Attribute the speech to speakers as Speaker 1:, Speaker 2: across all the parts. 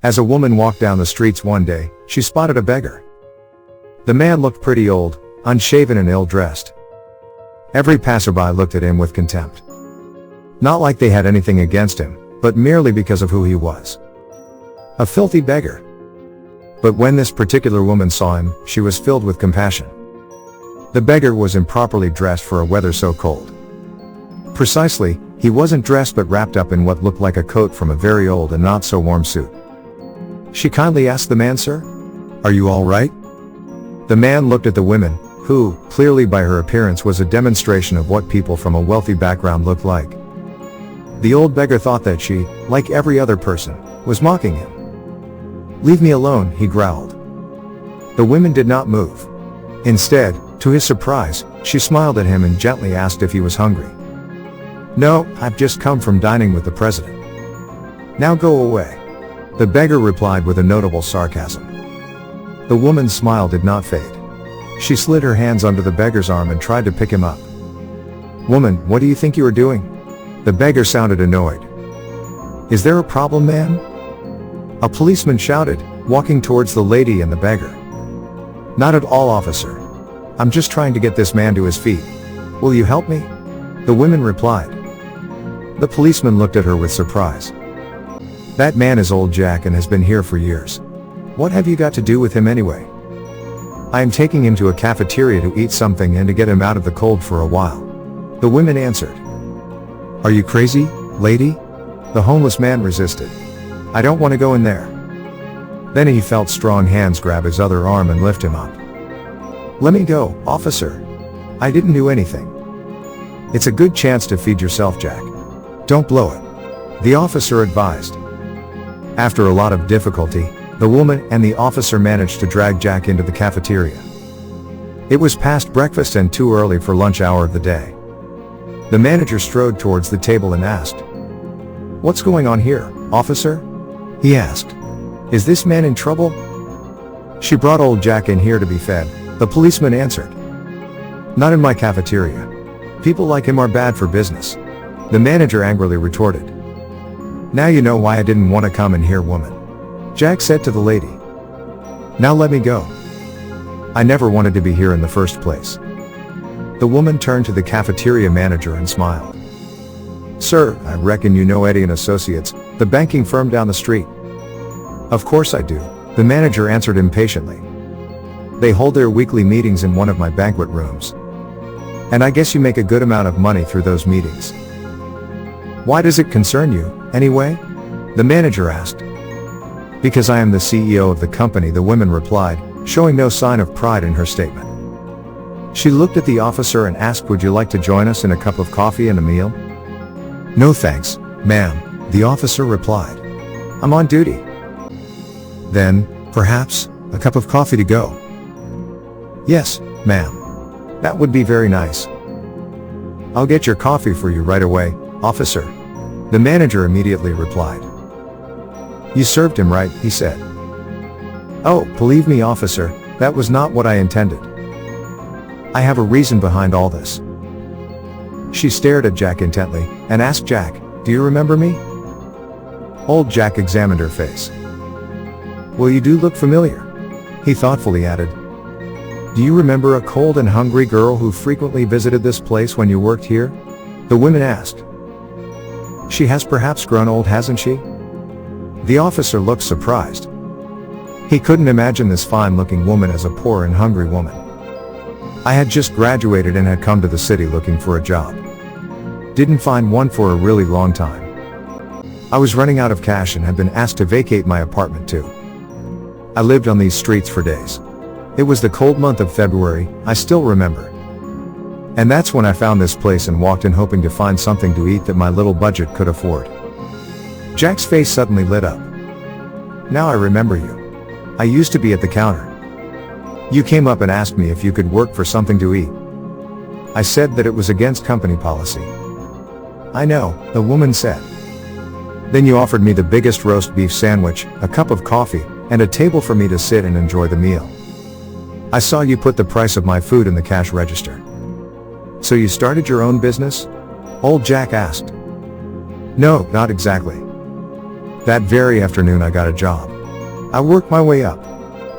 Speaker 1: As a woman walked down the streets one day, she spotted a beggar. The man looked pretty old, unshaven and ill-dressed. Every passerby looked at him with contempt. Not like they had anything against him, but merely because of who he was. A filthy beggar. But when this particular woman saw him, she was filled with compassion. The beggar was improperly dressed for a weather so cold. Precisely, he wasn't dressed but wrapped up in what looked like a coat from a very old and not so warm suit. She kindly asked the man, "Sir, are you all right?" The man looked at the woman, who, clearly by her appearance, was a demonstration of what people from a wealthy background looked like. The old beggar thought that she, like every other person, was mocking him. "Leave me alone," he growled. The woman did not move. Instead, to his surprise, she smiled at him and gently asked if he was hungry. "No, I've just come from dining with the president." "Now go away," the beggar replied with a notable sarcasm. The woman's smile did not fade. She slid her hands under the beggar's arm and tried to pick him up. "Woman, what do you think you are doing?" The beggar sounded annoyed. "Is there a problem, ma'am?" A policeman shouted, walking towards the lady and the beggar. "Not at all, officer. I'm just trying to get this man to his feet. Will you help me?" The woman replied. The policeman looked at her with surprise. "That man is old Jack and has been here for years. What have you got to do with him anyway?" "I am taking him to a cafeteria to eat something and to get him out of the cold for a while," the woman answered. "Are you crazy, lady?" The homeless man resisted. "I don't want to go in there." Then he felt strong hands grab his other arm and lift him up. "Let me go, officer. I didn't do anything." "It's a good chance to feed yourself, Jack. Don't blow it," the officer advised. After a lot of difficulty, the woman and the officer managed to drag Jack into the cafeteria. It was past breakfast and too early for lunch hour of the day. The manager strode towards the table and asked, "What's going on here, officer?" he asked. "Is this man in trouble?" "She brought old Jack in here to be fed," the policeman answered. "Not in my cafeteria. People like him are bad for business," the manager angrily retorted. "Now you know why I didn't want to come in here, woman," Jack said to the lady. "Now let me go. I never wanted to be here in the first place." The woman turned to the cafeteria manager and smiled. "Sir, I reckon you know Eddie & Associates, the banking firm down the street." "Of course I do," the manager answered impatiently. "They hold their weekly meetings in one of my banquet rooms. And I guess you make a good amount of money through those meetings." "Why does it concern you, anyway?" the manager asked. "Because I am the CEO of the company," the woman replied, showing no sign of pride in her statement. She looked at the officer and asked, "Would you like to join us in a cup of coffee and a meal?" "No thanks, ma'am," the officer replied. "I'm on duty." "Then, perhaps, a cup of coffee to go?" "Yes, ma'am. That would be very nice." "I'll get your coffee for you right away, officer," the manager immediately replied. "You served him right," he said. "Oh, believe me, officer, that was not what I intended. I have a reason behind all this." She stared at Jack intently, and asked Jack, "Do you remember me?" Old Jack examined her face. "Well, you do look familiar," he thoughtfully added. "Do you remember a cold and hungry girl who frequently visited this place when you worked here?" the woman asked. "She has perhaps grown old, hasn't she?" The officer looked surprised. He couldn't imagine this fine-looking woman as a poor and hungry woman. "I had just graduated and had come to the city looking for a job. Didn't find one for a really long time. I was running out of cash and had been asked to vacate my apartment too. I lived on these streets for days. It was the cold month of February, I still remember. And that's when I found this place and walked in hoping to find something to eat that my little budget could afford." Jack's face suddenly lit up. "Now I remember you. I used to be at the counter. You came up and asked me if you could work for something to eat. I said that it was against company policy." "I know," the woman said. "Then you offered me the biggest roast beef sandwich, a cup of coffee, and a table for me to sit and enjoy the meal. I saw you put the price of my food in the cash register." "So you started your own business?" old Jack asked. "No, not exactly. That very afternoon I got a job. I worked my way up.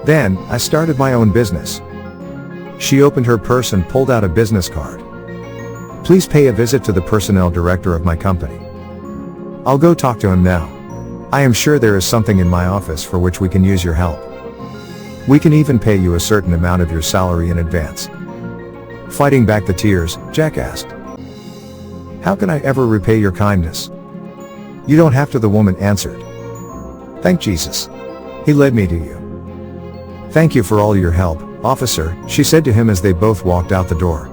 Speaker 1: Then, I started my own business. She opened her purse and pulled out a business card. Please pay a visit to the personnel director of my company. I'll go talk to him now. I am sure there is something in my office for which we can use your help. We can even pay you a certain amount of your salary in advance. Fighting back the tears, Jack asked, "How can I ever repay your kindness?" "You don't have to," the woman answered. "Thank Jesus. He led me to you." "Thank you for all your help, officer," she said to him as they both walked out the door.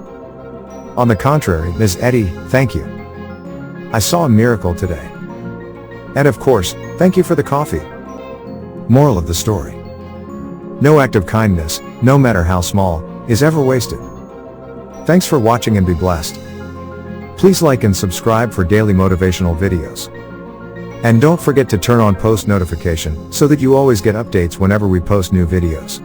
Speaker 1: "On the contrary, Ms. Eddy, thank you. I saw a miracle today. And of course, thank you for the coffee." Moral of the story: no act of kindness, no matter how small, is ever wasted. Thanks for watching and be blessed. Please like and subscribe for daily motivational videos. And don't forget to turn on post notification so that you always get updates whenever we post new videos.